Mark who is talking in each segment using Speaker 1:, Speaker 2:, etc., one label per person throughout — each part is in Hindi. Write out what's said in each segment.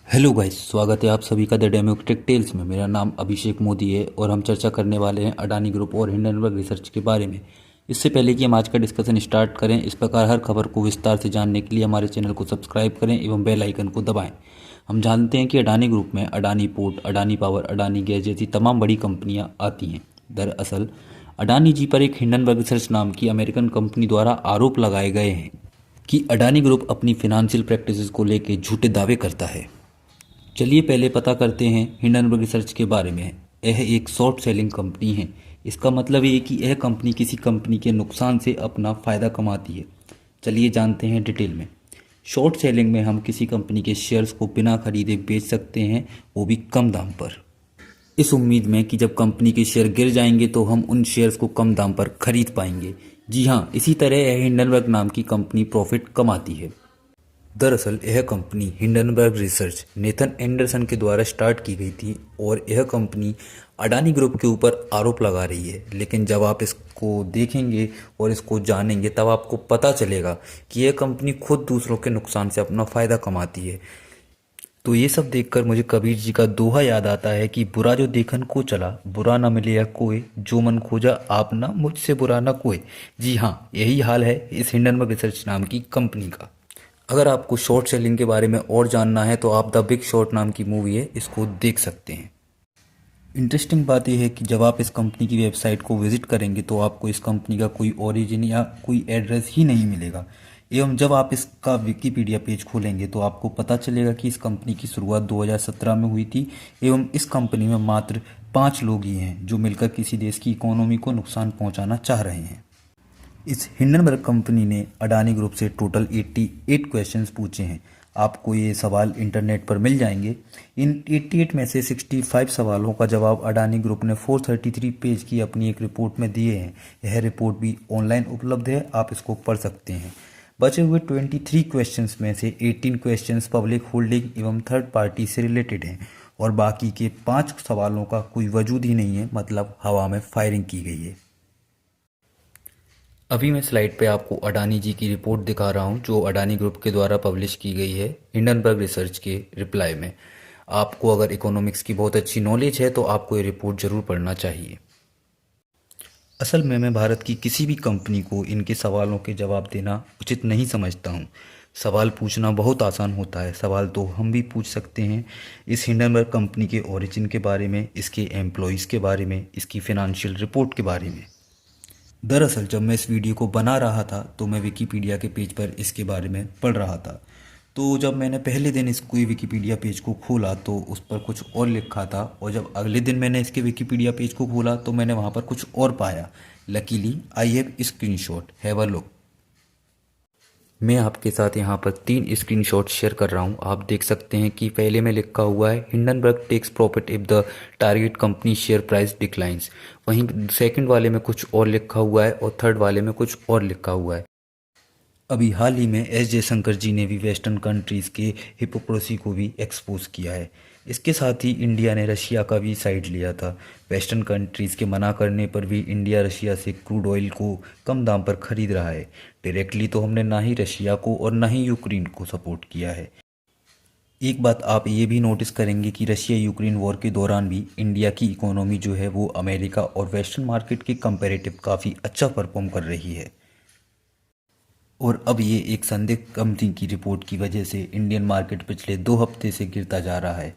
Speaker 1: हेलो गाइस, स्वागत है आप सभी का द डेमोक्रेटिक टेल्स में। मेरा नाम अभिषेक मोदी है और हम चर्चा करने वाले हैं अडानी ग्रुप और हिंडनबर्ग रिसर्च के बारे में। इससे पहले कि हम आज का डिस्कशन स्टार्ट करें, इस प्रकार हर खबर को विस्तार से जानने के लिए हमारे चैनल को सब्सक्राइब करें एवं बेल आइकन को दबाएं। हम जानते हैं कि अडानी ग्रुप में Adani port, Adani power, Adani gas जैसी तमाम बड़ी कंपनियाँ आती हैं। दरअसल अडानी जी पर एक हिंडनबर्ग रिसर्च नाम की अमेरिकन कंपनी द्वारा आरोप लगाए गए हैं कि अडानी ग्रुप अपनी फिनेंशियल प्रैक्टिसेस को लेकर झूठे दावे करता है। चलिए पहले पता करते हैं हिंडनबर्ग रिसर्च के बारे में। यह एक शॉर्ट सेलिंग कंपनी है। इसका मतलब ये है कि यह कंपनी किसी कंपनी के नुकसान से अपना फ़ायदा कमाती है। चलिए जानते हैं डिटेल में। शॉर्ट सेलिंग में हम किसी कंपनी के शेयर्स को बिना खरीदे बेच सकते हैं, वो भी कम दाम पर, इस उम्मीद में कि जब कंपनी के शेयर गिर जाएंगे तो हम उन शेयर्स को कम दाम पर खरीद पाएंगे। जी हाँ, इसी तरह यह हिंडनबर्ग नाम की कंपनी प्रॉफिट कमाती है। दरअसल यह company Hindenburg research Nathan Anderson के द्वारा स्टार्ट की गई थी और यह कंपनी अडानी ग्रुप के ऊपर आरोप लगा रही है। लेकिन जब आप इसको देखेंगे और इसको जानेंगे तब आपको पता चलेगा कि यह कंपनी खुद दूसरों के नुकसान से अपना फ़ायदा कमाती है। तो ये सब देखकर मुझे कबीर जी का दोहा याद आता है कि बुरा जो देखन को चला, बुरा ना मिले या कोई, जो मन खोजा आप ना, मुझसे बुरा ना कोई। जी हाँ, यही हाल है इस हिंडनबर्ग रिसर्च नाम की कंपनी का। अगर आपको शॉर्ट सेलिंग के बारे में और जानना है तो आप द बिग शॉर्ट नाम की मूवी है, इसको देख सकते हैं। इंटरेस्टिंग बात यह है कि जब आप इस कंपनी की वेबसाइट को विजिट करेंगे तो आपको इस कंपनी का कोई ओरिजिन या कोई एड्रेस ही नहीं मिलेगा। एवं जब आप इसका विकीपीडिया पेज खोलेंगे तो आपको पता चलेगा कि इस कंपनी की शुरुआत 2017 में हुई थी एवं इस कंपनी में मात्र 5 लोग ही हैं जो मिलकर किसी देश की इकोनॉमी को नुकसान पहुंचाना चाह रहे हैं। इस हिंडनबर्ग कंपनी ने अडानी ग्रुप से टोटल 88 क्वेश्चंस पूछे हैं। आपको ये सवाल इंटरनेट पर मिल जाएंगे। इन 88 में से 65 सवालों का जवाब अडानी ग्रुप ने 433 पेज की अपनी एक रिपोर्ट में दिए हैं। यह रिपोर्ट भी ऑनलाइन उपलब्ध है, आप इसको पढ़ सकते हैं। बचे हुए 23 क्वेश्चंस में से 18 क्वेश्चंस पब्लिक होल्डिंग एवं थर्ड पार्टी से रिलेटेड हैं और बाकी के 5 सवालों का कोई वजूद ही नहीं है, मतलब हवा में फायरिंग की गई है। अभी मैं स्लाइड पे आपको अडानी जी की रिपोर्ट दिखा रहा हूँ जो अडानी ग्रुप के द्वारा पब्लिश की गई है हिंडनबर्ग रिसर्च के रिप्लाई में। आपको अगर इकोनॉमिक्स की बहुत अच्छी नॉलेज है तो आपको ये रिपोर्ट ज़रूर पढ़ना चाहिए। असल में मैं भारत की किसी भी कंपनी को इनके सवालों के जवाब देना उचित नहीं समझता हूँ। सवाल पूछना बहुत आसान होता है। सवाल तो हम भी पूछ सकते हैं इस हिंडनबर्ग कंपनी के ओरिजिन के बारे में, इसके एम्प्लॉयज़ के बारे में, इसकी फिनंशियल रिपोर्ट के बारे में। दरअसल जब मैं इस वीडियो को बना रहा था तो मैं विकीपीडिया के पेज पर इसके बारे में पढ़ रहा था। तो जब मैंने पहले दिन इसको विकीपीडिया पेज को खोला तो उस पर कुछ और लिखा था और जब अगले दिन मैंने इसके विकीपीडिया पेज को खोला तो मैंने वहाँ पर कुछ और पाया। Luckily I have screenshot, have a look. मैं आपके साथ यहाँ पर 3 स्क्रीनशॉट शेयर कर रहा हूँ। आप देख सकते हैं कि पहले में लिखा हुआ है Hindenburg takes profit if the target company share price declines. वहीं सेकंड वाले में कुछ और लिखा हुआ है और थर्ड वाले में कुछ और लिखा हुआ है। अभी हाल ही में एस जयशंकर जी ने भी वेस्टर्न कंट्रीज़ के हिपोक्रेसी को भी एक्सपोज किया है। इसके साथ ही इंडिया ने रशिया का भी साइड लिया था। वेस्टर्न कंट्रीज़ के मना करने पर भी इंडिया रशिया से क्रूड ऑयल को कम दाम पर खरीद रहा है। डायरेक्टली तो हमने ना ही रशिया को और ना ही यूक्रेन को सपोर्ट किया है। एक बात आप ये भी नोटिस करेंगे कि रशिया यूक्रेन वॉर के दौरान भी इंडिया की इकोनॉमी जो है वो अमेरिका और वेस्टर्न मार्केट के कंपैरेटिव काफ़ी अच्छा परफॉर्म कर रही है। और अब ये एक संदिग्ध कंपनी की रिपोर्ट की वजह से इंडियन मार्केट पिछले 2 हफ्ते से गिरता जा रहा है।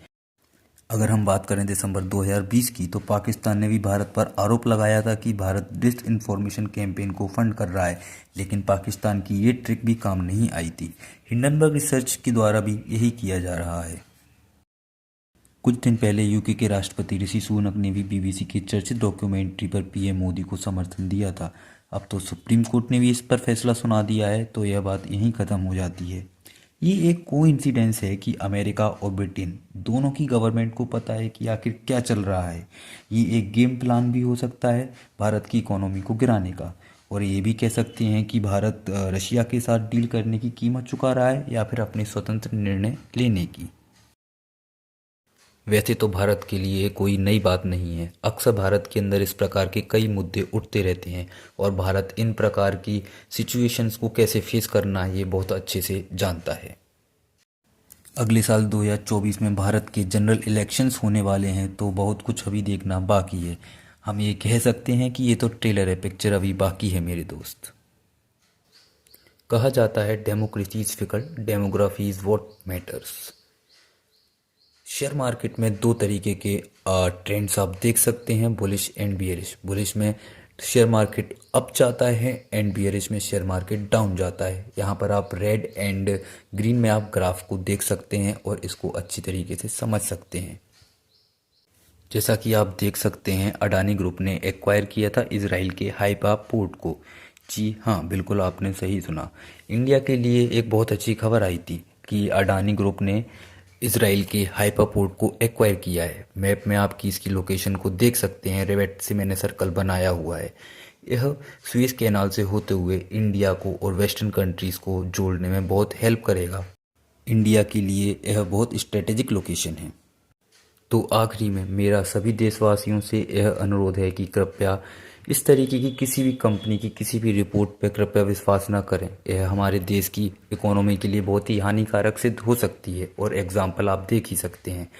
Speaker 1: अगर हम बात करें दिसंबर 2020 की तो पाकिस्तान ने भी भारत पर आरोप लगाया था कि भारत डिस इन्फॉर्मेशन कैंपेन को फंड कर रहा है, लेकिन पाकिस्तान की ये ट्रिक भी काम नहीं आई थी। हिंडनबर्ग रिसर्च के द्वारा भी यही किया जा रहा है। कुछ दिन पहले यूके के राष्ट्रपति ऋषि सुनक ने भी बीबीसी की चर्चित डॉक्यूमेंट्री पर पीएम मोदी को समर्थन दिया था। अब तो सुप्रीम कोर्ट ने भी इस पर फैसला सुना दिया है, तो यह बात यहीं ख़त्म हो जाती है। ये एक कोइंसिडेंस है कि अमेरिका और ब्रिटेन दोनों की गवर्नमेंट को पता है कि आखिर क्या चल रहा है। ये एक गेम प्लान भी हो सकता है भारत की इकोनॉमी को गिराने का, और ये भी कह सकते हैं कि भारत रशिया के साथ डील करने की कीमत चुका रहा है या फिर अपने स्वतंत्र निर्णय लेने की। वैसे तो भारत के लिए कोई नई बात नहीं है। अक्सर भारत के अंदर इस प्रकार के कई मुद्दे उठते रहते हैं और भारत इन प्रकार की सिचुएशंस को कैसे फेस करना है ये बहुत अच्छे से जानता है। अगले साल 2024 में भारत के जनरल इलेक्शंस होने वाले हैं, तो बहुत कुछ अभी देखना बाकी है। हम ये कह सकते हैं कि ये तो ट्रेलर है, पिक्चर अभी बाकी है मेरे दोस्त। कहा जाता है democracy is fickle, demography is what matters. Share market में दो तरीके के ट्रेंड्स आप देख सकते हैं, बुलिश एंड बियरिश। बुलिश में शेयर मार्केट अप जाता है एंड बियरिश में शेयर मार्केट डाउन जाता है। यहाँ पर आप रेड एंड ग्रीन में आप ग्राफ को देख सकते हैं और इसको अच्छी तरीके से समझ सकते हैं। जैसा कि आप देख सकते हैं, अडानी ग्रुप ने एक्वायर किया था इजराइल के हाइफा पोर्ट को। जी हाँ, बिल्कुल आपने सही सुना। इंडिया के लिए एक बहुत अच्छी खबर आई थी कि अडानी ग्रुप ने इजराइल के हाइफा पोर्ट को एक्वायर किया है। मैप में आपकी इसकी लोकेशन को देख सकते हैं, रेड से मैंने सर्कल बनाया हुआ है। यह स्वेज कैनाल से होते हुए इंडिया को और वेस्टर्न कंट्रीज़ को जोड़ने में बहुत हेल्प करेगा। इंडिया के लिए यह बहुत स्ट्रेटेजिक लोकेशन है। तो आखिरी में मेरा सभी देशवासियों से यह अनुरोध है कि कृपया इस तरीके की किसी भी कंपनी की किसी भी रिपोर्ट पर कृपया विश्वास न करें। यह हमारे देश की इकोनॉमी के लिए बहुत ही हानिकारक सिद्ध हो सकती है और एग्जाम्पल आप देख ही सकते हैं।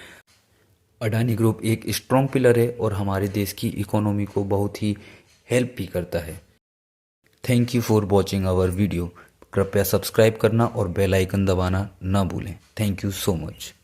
Speaker 1: अडानी ग्रुप एक स्ट्रॉन्ग पिलर है और हमारे देश की इकोनॉमी को बहुत ही हेल्प भी करता है। Thank you for watching our video. कृपया सब्सक्राइब करना और बेल आइकन दबाना ना भूलें। Thank you so much.